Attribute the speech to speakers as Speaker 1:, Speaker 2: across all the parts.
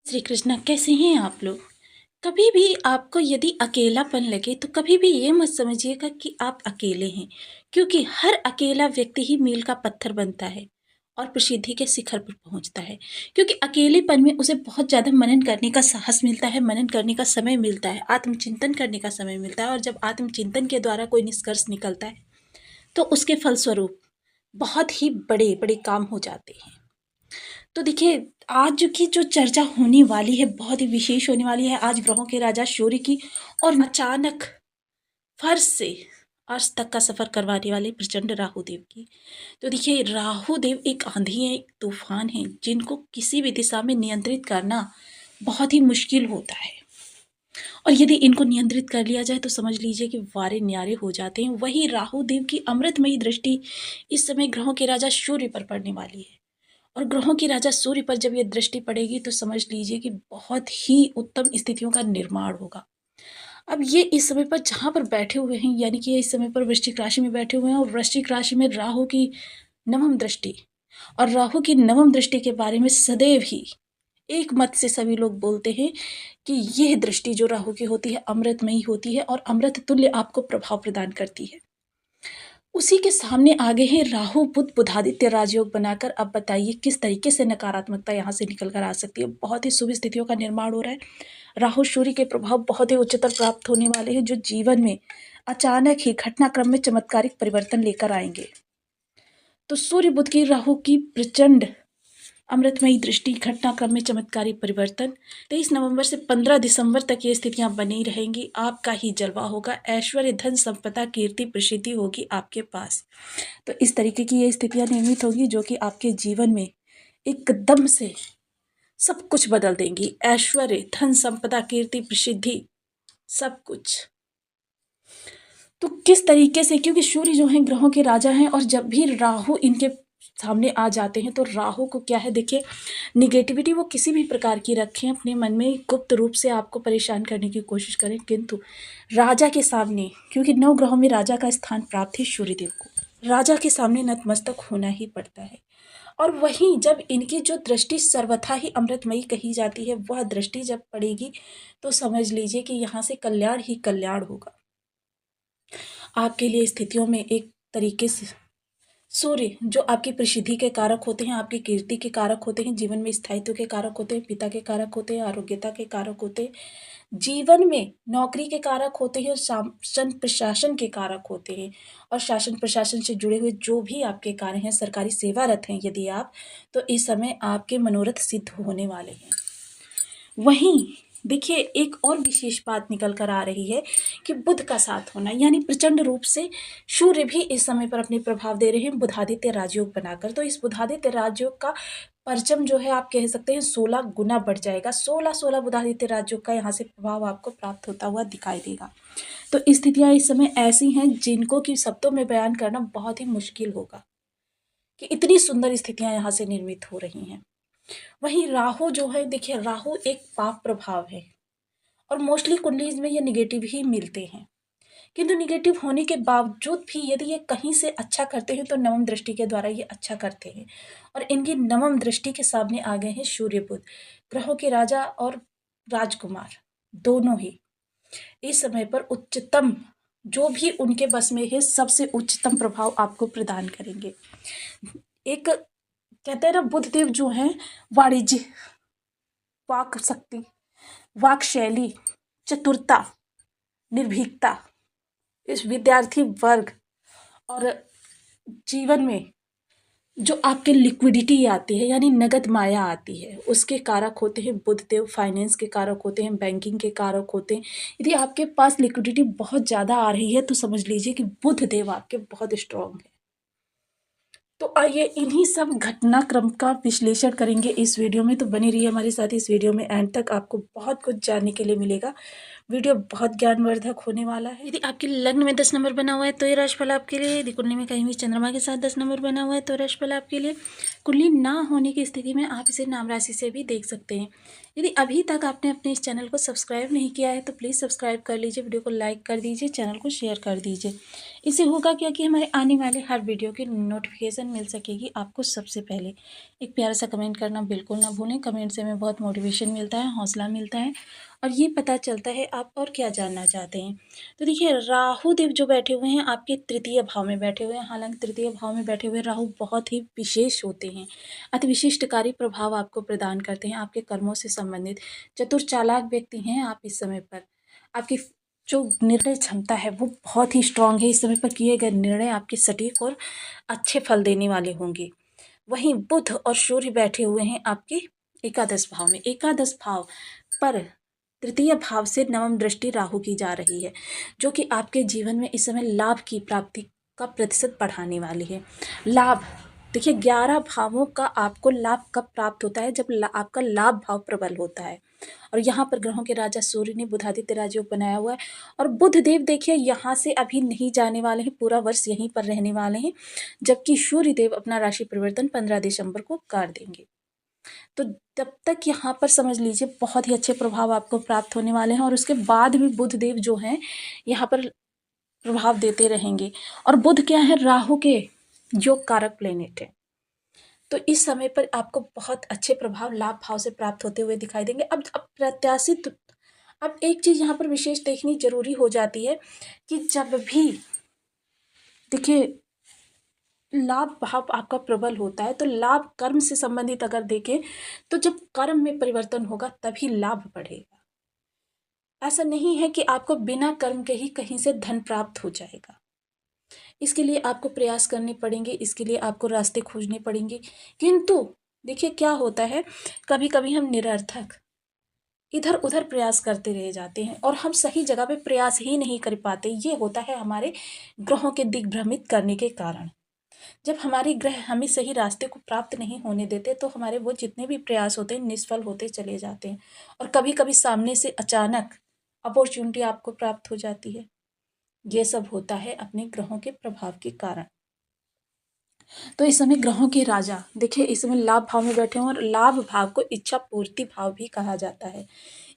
Speaker 1: श्री कृष्णा, कैसे हैं आप लोग। कभी भी आपको यदि अकेलापन लगे तो कभी भी ये मत समझिएगा कि आप अकेले हैं, क्योंकि हर अकेला व्यक्ति ही मील का पत्थर बनता है और प्रसिद्धि के शिखर पर पहुंचता है। क्योंकि अकेलेपन में उसे बहुत ज़्यादा मनन करने का साहस मिलता है, मनन करने का समय मिलता है, आत्मचिंतन करने का समय मिलता है। और जब आत्मचिंतन के द्वारा कोई निष्कर्ष निकलता है तो उसके फलस्वरूप बहुत ही बड़े बड़े काम हो जाते हैं। तो देखिए, आज की जो चर्चा होने वाली है बहुत ही विशेष होने वाली है। आज ग्रहों के राजा सूर्य की और अचानक फर्श से अर्श तक का सफर करवाने वाले प्रचंड राहु देव की। तो देखिए, राहु देव एक आंधी है, एक तूफान है, जिनको किसी भी दिशा में नियंत्रित करना बहुत ही मुश्किल होता है। और यदि इनको नियंत्रित कर लिया जाए तो समझ लीजिए कि वारे न्यारे हो जाते हैं। वही राहु देव की अमृतमयी दृष्टि इस समय ग्रहों के राजा सूर्य पर पड़ने वाली है। और ग्रहों की राजा सूर्य पर जब ये दृष्टि पड़ेगी तो समझ लीजिए कि बहुत ही उत्तम स्थितियों का निर्माण होगा। अब ये इस समय पर जहाँ पर बैठे हुए हैं, यानी कि ये इस समय पर वृश्चिक राशि में बैठे हुए हैं, और वृश्चिक राशि में राहु की नवम दृष्टि। और राहु की नवम दृष्टि के बारे में सदैव ही एक मत से सभी लोग बोलते हैं कि यह दृष्टि जो राहु की होती है अमृतमयी होती है और अमृत तुल्य आपको प्रभाव प्रदान करती है। उसी के सामने आगे है राहु बुध बुधादित्य राजयोग बनाकर। अब बताइए किस तरीके से नकारात्मकता यहाँ से निकल कर आ सकती है। बहुत ही शुभ स्थितियों का निर्माण हो रहा है। राहु सूर्य के प्रभाव बहुत ही उच्चतर प्राप्त होने वाले हैं, जो जीवन में अचानक ही घटनाक्रम में चमत्कारिक परिवर्तन लेकर आएंगे। तो सूर्य बुध की राहु की प्रचंड अमृतमयी दृष्टि, घटनाक्रम में चमत्कारी परिवर्तन। 23 नवंबर से 15 दिसंबर तक ये स्थितियां बनी रहेंगी। आपका ही जलवा होगा, ऐश्वर्य धन संपदा कीर्ति प्रसिद्धि होगी आपके पास। तो इस तरीके की ये स्थितियां निर्मित होगी जो कि आपके जीवन में एकदम से सब कुछ बदल देंगी। ऐश्वर्य धन संपदा कीर्ति प्रसिद्धि सब कुछ। तो किस तरीके से, क्योंकि सूर्य जो है ग्रहों के राजा हैं, और जब भी राहु इनके सामने आ जाते हैं तो राहु को क्या है, देखिए, निगेटिविटी वो किसी भी प्रकार की रखें अपने मन में, गुप्त रूप से आपको परेशान करने की कोशिश करें, किंतु राजा के सामने, क्योंकि 9 ग्रहों में राजा का स्थान प्राप्त है सूर्यदेव को, राजा के सामने नतमस्तक होना ही पड़ता है। और वहीं जब इनकी जो दृष्टि सर्वथा ही अमृतमयी कही जाती है, वह दृष्टि जब पड़ेगी तो समझ लीजिए कि यहाँ से कल्याण ही कल्याण होगा आपके लिए। स्थितियों में एक तरीके से सूर्य जो आपकी प्रसिद्धि के कारक होते हैं, आपकी कीर्ति के कारक होते हैं, जीवन में स्थायित्व के कारक होते हैं, पिता के कारक होते हैं, आरोग्यता के कारक होते हैं, जीवन में नौकरी के कारक होते हैं, शासन प्रशासन के कारक होते हैं। और शासन प्रशासन से जुड़े हुए जो भी आपके कार्य हैं, सरकारी सेवारत हैं यदि आप, तो इस समय आपके मनोरथ सिद्ध होने वाले हैं। वहीं देखिए, एक और विशेष बात निकल कर आ रही है कि बुध का साथ होना, यानी प्रचंड रूप से सूर्य भी इस समय पर अपने प्रभाव दे रहे हैं बुधादित्य राजयोग बनाकर। तो इस बुधादित्य राजयोग का परचम जो है आप कह सकते हैं 16 गुना बढ़ जाएगा। 16 बुधादित्य राजयोग का यहाँ से प्रभाव आपको प्राप्त होता हुआ दिखाई देगा। तो स्थितियाँ इस समय ऐसी हैं जिनको कि शब्दों में बयान करना बहुत ही मुश्किल होगा कि इतनी सुंदर स्थितियाँ यहाँ से निर्मित हो रही हैं। वहीं राहु जो है, देखिए, राहु एक पाप प्रभाव है और मोस्टली कुंडलीज में ये निगेटिव ही मिलते हैं, किंतु निगेटिव होने के बावजूद भी यदि ये कहीं से अच्छा करते हैं तो नवम दृष्टि के द्वारा ये अच्छा करते हैं। और इनकी नवम दृष्टि के सामने आ गए हैं सूर्य बुध, ग्रहों के राजा और राजकुमार, दोनों ही इस समय पर उच्चतम, जो भी उनके बस में है सबसे उच्चतम प्रभाव आपको प्रदान करेंगे। एक कहते हैं ना, बुध देव जो हैं वाणिज्य, वाक शक्ति, वाक शैली, चतुरता, निर्भीकता, इस विद्यार्थी वर्ग और जीवन में जो आपके लिक्विडिटी आती है, यानी नगद माया आती है, उसके कारक होते हैं बुध देव। फाइनेंस के कारक होते हैं, बैंकिंग के कारक होते हैं। यदि आपके पास लिक्विडिटी बहुत ज़्यादा आ रही है तो समझ लीजिए कि बुध देव आपके बहुत स्ट्रांग है। तो आइए इन्हीं सब घटनाक्रम का विश्लेषण करेंगे इस वीडियो में। तो बनी रहिए हमारे साथ इस वीडियो में, एंड तक आपको बहुत कुछ जानने के लिए मिलेगा। वीडियो बहुत ज्ञानवर्धक होने वाला है। यदि आपके लग्न में 10 नंबर बना हुआ है तो ये राशिफल आपके लिए। यदि कुंडली में कहीं भी चंद्रमा के साथ 10 नंबर बना हुआ है तो राशिफल आपके लिए। कुंडली ना होने की स्थिति में आप इसे नाम राशि से भी देख सकते हैं। यदि अभी तक आपने अपने इस चैनल को सब्सक्राइब नहीं किया है तो प्लीज़ सब्सक्राइब कर लीजिए, वीडियो को लाइक कर दीजिए, चैनल को शेयर कर दीजिए। इससे होगा क्या कि हमारे आने वाले हर वीडियो की नोटिफिकेशन मिल सकेगी आपको सबसे पहले। एक प्यारा सा कमेंट करना बिल्कुल ना भूलें। कमेंट से हमें बहुत मोटिवेशन मिलता है, हौसला मिलता है और ये पता चलता है आप और क्या जानना चाहते हैं। तो देखिए, राहु देव जो बैठे हुए हैं आपके तृतीय भाव में बैठे हुए हैं। हालांकि तृतीय भाव में बैठे हुए राहु बहुत ही विशेष होते हैं, अति विशिष्टकारी प्रभाव आपको प्रदान करते हैं। आपके कर्मों से संबंधित चतुर चालाक व्यक्ति हैं आप इस समय पर। आपकी जो निर्णय क्षमता है वो बहुत ही स्ट्रांग है। इस समय पर किए गए निर्णय आपके सटीक और अच्छे फल देने वाले होंगे। वहीं बुध और सूर्य बैठे हुए हैं आपके एकादश भाव में। एकादश भाव पर तृतीय भाव से नवम दृष्टि राहु की जा रही है, जो कि आपके जीवन में इस समय लाभ की प्राप्ति का प्रतिशत बढ़ाने वाली है। लाभ देखिए, 11 भावों का आपको लाभ कब प्राप्त होता है? जब आपका लाभ भाव प्रबल होता है। और यहाँ पर ग्रहों के राजा सूर्य ने बुधादित्य राजयोग बनाया हुआ है और बुध देव देखिए यहाँ से अभी नहीं जाने वाले हैं, पूरा वर्ष यहीं पर रहने वाले हैं, जबकि सूर्य देव अपना राशि परिवर्तन 15 दिसंबर को कर देंगे। तो तब तक यहाँ पर समझ लीजिए बहुत ही अच्छे प्रभाव आपको प्राप्त होने वाले हैं और उसके बाद भी बुध देव जो हैं यहाँ पर प्रभाव देते रहेंगे। और बुध क्या है? राहु के योग कारक प्लेनेट है। तो इस समय पर आपको बहुत अच्छे प्रभाव लाभ भाव से प्राप्त होते हुए दिखाई देंगे। अब प्रत्याशित अब एक चीज़ यहाँ पर विशेष देखनी जरूरी हो जाती है कि जब भी देखिए लाभ भाव आपका प्रबल होता है तो लाभ कर्म से संबंधित अगर देखें तो जब कर्म में परिवर्तन होगा तभी लाभ बढ़ेगा। ऐसा नहीं है कि आपको बिना कर्म के ही कहीं से धन प्राप्त हो जाएगा। इसके लिए आपको प्रयास करने पड़ेंगे, इसके लिए आपको रास्ते खोजने पड़ेंगे। किंतु देखिए क्या होता है, कभी कभी हम निरर्थक इधर उधर प्रयास करते रह जाते हैं और हम सही जगह पे प्रयास ही नहीं कर पाते। ये होता है हमारे ग्रहों के दिग्भ्रमित करने के कारण। जब हमारे ग्रह हमें सही रास्ते को प्राप्त नहीं होने देते तो हमारे वो जितने भी प्रयास होते हैं निष्फल होते चले जाते हैं और कभी कभी सामने से अचानक अपॉर्चुनिटी आपको प्राप्त हो जाती है। ये सब होता है अपने ग्रहों के प्रभाव के कारण। तो इस समय ग्रहों के राजा देखिए इस समय लाभ भाव में बैठे हैं और लाभ भाव को इच्छा पूर्ति भाव भी कहा जाता है।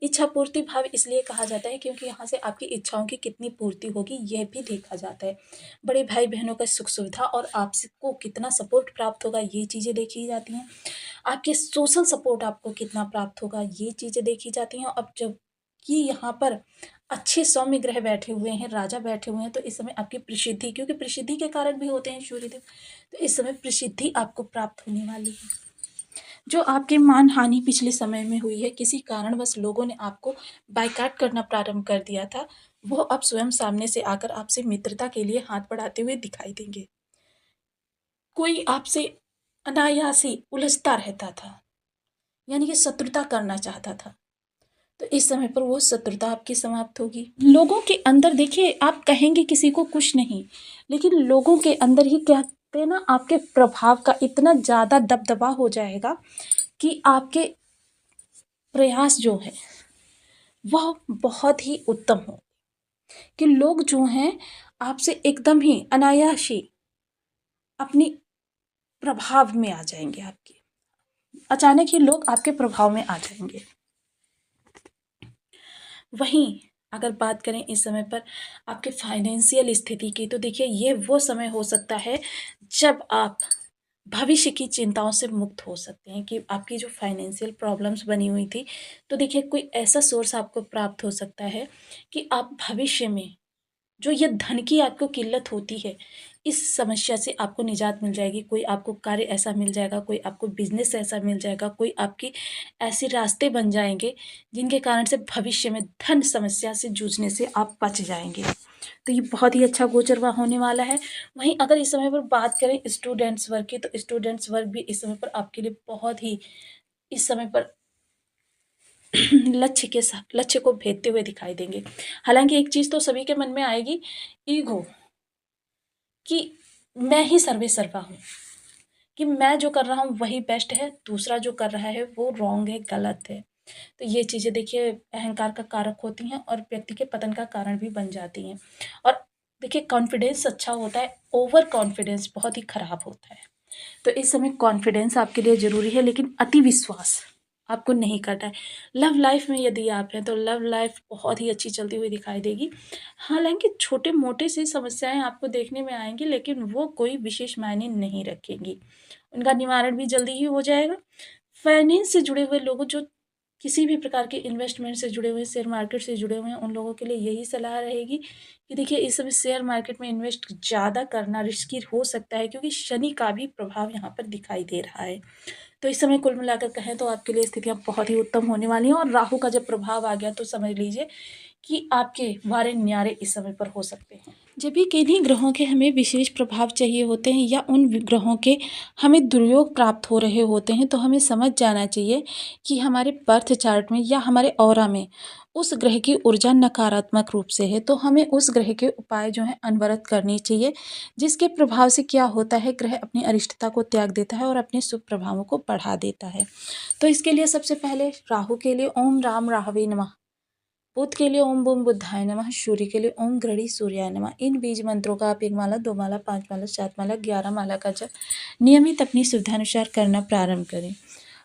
Speaker 1: इच्छा पूर्ति भाव इसलिए कहा जाता है क्योंकि यहाँ से आपकी इच्छाओं की कितनी पूर्ति होगी यह भी देखा जाता है। बड़े भाई बहनों का सुख सुविधा और आपको कितना सपोर्ट प्राप्त होगा ये चीज़ें देखी जाती हैं। आपके सोशल सपोर्ट आपको कितना प्राप्त होगा ये चीज़ें देखी जाती हैं। अब जब कि यहाँ पर अच्छे सौम्य ग्रह बैठे हुए हैं, राजा बैठे हुए हैं, तो इस समय आपकी प्रसिद्धि, क्योंकि प्रसिद्धि के कारण भी होते हैं सूर्यदेव, तो इस समय प्रसिद्धि आपको प्राप्त होने वाली है। जो आपके मान हानि पिछले समय में हुई है, किसी कारणवश लोगों ने आपको बायकॉट करना प्रारंभ कर दिया था, वो अब स्वयं सामने से आकर आपसे मित्रता के लिए हाथ बढ़ाते हुए दिखाई देंगे। कोई आपसे अनायास ही उलझता रहता था, यानी कि शत्रुता करना चाहता था, तो इस समय पर वो शत्रुता आपकी समाप्त होगी। लोगों के अंदर देखिए आप कहेंगे किसी को कुछ नहीं, लेकिन लोगों के अंदर ही कहते हैं ना, आपके प्रभाव का इतना ज़्यादा दबदबा हो जाएगा कि आपके प्रयास जो है वह बहुत ही उत्तम हो, कि लोग जो हैं आपसे एकदम ही अनायास ही अपनी प्रभाव में आ जाएंगे। आपके अचानक ही लोग आपके प्रभाव में आ जाएंगे। वहीं अगर बात करें इस समय पर आपके फाइनेंशियल स्थिति की, तो देखिए ये वो समय हो सकता है जब आप भविष्य की चिंताओं से मुक्त हो सकते हैं, कि आपकी जो फाइनेंशियल प्रॉब्लम्स बनी हुई थी, तो देखिए कोई ऐसा सोर्स आपको प्राप्त हो सकता है कि आप भविष्य में जो ये धन की आपको किल्लत होती है, इस समस्या से आपको निजात मिल जाएगी। कोई आपको कार्य ऐसा मिल जाएगा, कोई आपको बिजनेस ऐसा मिल जाएगा, कोई आपकी ऐसे रास्ते बन जाएंगे जिनके कारण से भविष्य में धन समस्या से जूझने से आप बच जाएंगे। तो ये बहुत ही अच्छा गोचर होने वाला है। वहीं अगर इस समय पर बात करें स्टूडेंट्स वर्ग की, तो स्टूडेंट्स वर्ग भी इस समय पर आपके लिए बहुत ही इस समय पर लक्ष्य को भेदते हुए दिखाई देंगे। हालांकि एक चीज़ तो सभी के मन में आएगी, ईगो, कि मैं ही सर्वे सर्वा हूँ, कि मैं जो कर रहा हूँ वही बेस्ट है, दूसरा जो कर रहा है वो रॉन्ग है, गलत है। तो ये चीज़ें देखिए अहंकार का कारक होती हैं और व्यक्ति के पतन का कारण भी बन जाती हैं। और देखिए कॉन्फिडेंस अच्छा होता है, ओवर कॉन्फिडेंस बहुत ही खराब होता है। तो इस समय कॉन्फिडेंस आपके लिए ज़रूरी है, लेकिन अति विश्वास आपको नहीं करना है। लव लाइफ में यदि आप हैं तो लव लाइफ बहुत ही अच्छी चलती हुई दिखाई देगी। हालाँकि छोटे-मोटे सी समस्याएँ आपको देखने में आएँगी, लेकिन वो कोई विशेष मायने नहीं रखेंगी। उनका निवारण भी जल्दी ही हो जाएगा। फाइनेंस से जुड़े हुए लोगों जो किसी भी प्रकार के इन्वेस्टमेंट से जुड़े हुए हैं, शेयर मार्केट से जुड़े हुए हैं, उन लोगों के लिए यही सलाह रहेगी कि देखिए इस समय शेयर मार्केट में इन्वेस्ट ज़्यादा करना रिस्की हो सकता है, क्योंकि शनि का भी प्रभाव यहाँ पर दिखाई दे रहा है। तो इस समय कुल मिलाकर कहें तो आपके लिए स्थितियाँ बहुत ही उत्तम होने वाली हैं, और राहु का जब प्रभाव आ गया तो समझ लीजिए कि आपके वारे-न्यारे इस समय पर हो सकते हैं। जब भी किन्हीं ग्रहों के हमें विशेष प्रभाव चाहिए होते हैं या उन ग्रहों के हमें दुर्योग प्राप्त हो रहे होते हैं, तो हमें समझ जाना चाहिए कि हमारे बर्थ चार्ट में या हमारे ऑरा में उस ग्रह की ऊर्जा नकारात्मक रूप से है, तो हमें उस ग्रह के उपाय जो हैं अनवरत करनी चाहिए, जिसके प्रभाव से क्या होता है, ग्रह अपनी अरिष्टता को त्याग देता है और अपने शुभ प्रभावों को बढ़ा देता है। तो इसके लिए सबसे पहले राहु के लिए ओम राम राहवे नमः, बुध के लिए ओम बूम बुद्धाय नमः, सूर्य के लिए ओम गृणी सूर्याय नमः। इन बीज मंत्रों का आप 1 माला, 2 माला, 5 माला, 7 माला, 11 माला का जप नियमित अपनी सुविधानुसार करना प्रारंभ करें।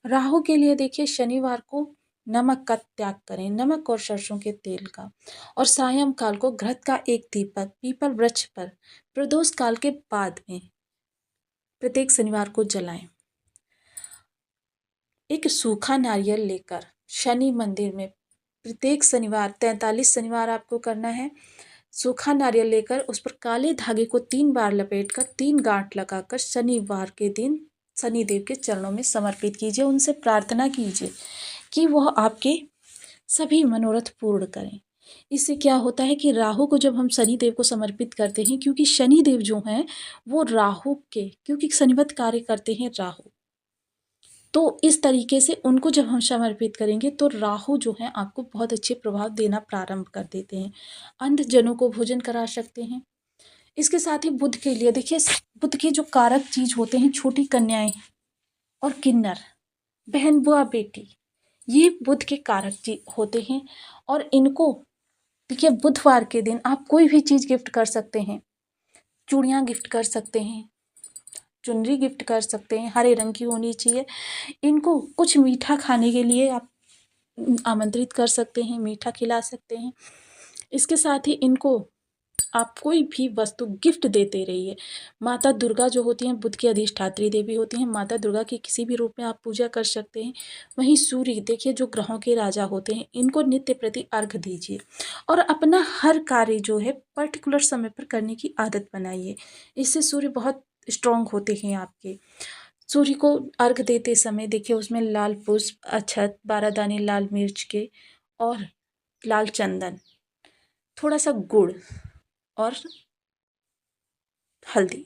Speaker 1: राहु के लिए देखिए शनिवार को नमक का त्याग करें, नमक और सरसों के तेल का, और सायंकाल को घृत का एक दीपक पीपल वृक्ष पर प्रदोष काल के बाद में प्रत्येक शनिवार को जलाएं। एक सूखा नारियल लेकर शनि मंदिर में प्रत्येक शनिवार 43 शनिवार आपको करना है। सूखा नारियल लेकर उस पर काले धागे को 3 बार लपेटकर 3 गांठ लगाकर शनिवार के दिन शनिदेव के चरणों में समर्पित कीजिए। उनसे प्रार्थना कीजिए कि वह आपके सभी मनोरथ पूर्ण करें। इससे क्या होता है कि राहु को जब हम शनिदेव को समर्पित करते हैं, क्योंकि शनिदेव जो हैं वो राहु के, क्योंकि शनिवत कार्य करते हैं राहु, तो इस तरीके से उनको जब हम समर्पित करेंगे तो राहु जो हैं आपको बहुत अच्छे प्रभाव देना प्रारंभ कर देते हैं। अंधजनों को भोजन करा सकते हैं। इसके साथ ही बुध के लिए देखिए, बुध के जो कारक चीज होते हैं, छोटी कन्याएं और किन्नर, बहन बुआ बेटी, ये बुध के कारक चीज होते हैं। और इनको देखिए बुधवार के दिन आप कोई भी चीज गिफ्ट कर सकते हैं। चूड़ियाँ गिफ्ट कर सकते हैं, चुनरी गिफ्ट कर सकते हैं, हरे रंग की होनी चाहिए। इनको कुछ मीठा खाने के लिए आप आमंत्रित कर सकते हैं, मीठा खिला सकते हैं। इसके साथ ही इनको आप कोई भी वस्तु गिफ्ट देते रहिए। माता दुर्गा जो होती हैं बुध की अधिष्ठात्री देवी होती हैं, माता दुर्गा की किसी भी रूप में आप पूजा कर सकते हैं। वहीं सूर्य देखिए जो ग्रहों के राजा होते हैं, इनको नित्य प्रति अर्घ दीजिए और अपना हर कार्य जो है पर्टिकुलर समय पर करने की आदत बनाइए। इससे सूर्य बहुत स्ट्रांग होते हैं आपके। सूर्य को अर्घ देते समय देखिए उसमें लाल पुष्प, अक्षत, 12 दाने लाल मिर्च के और लाल चंदन, थोड़ा सा गुड़ और हल्दी,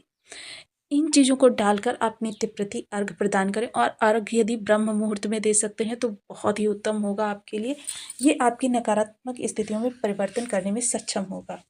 Speaker 1: इन चीज़ों को डालकर आप नित्य प्रति अर्घ प्रदान करें। और अर्घ यदि ब्रह्म मुहूर्त में दे सकते हैं तो बहुत ही उत्तम होगा आपके लिए। ये आपकी नकारात्मक स्थितियों में परिवर्तन करने में सक्षम होगा।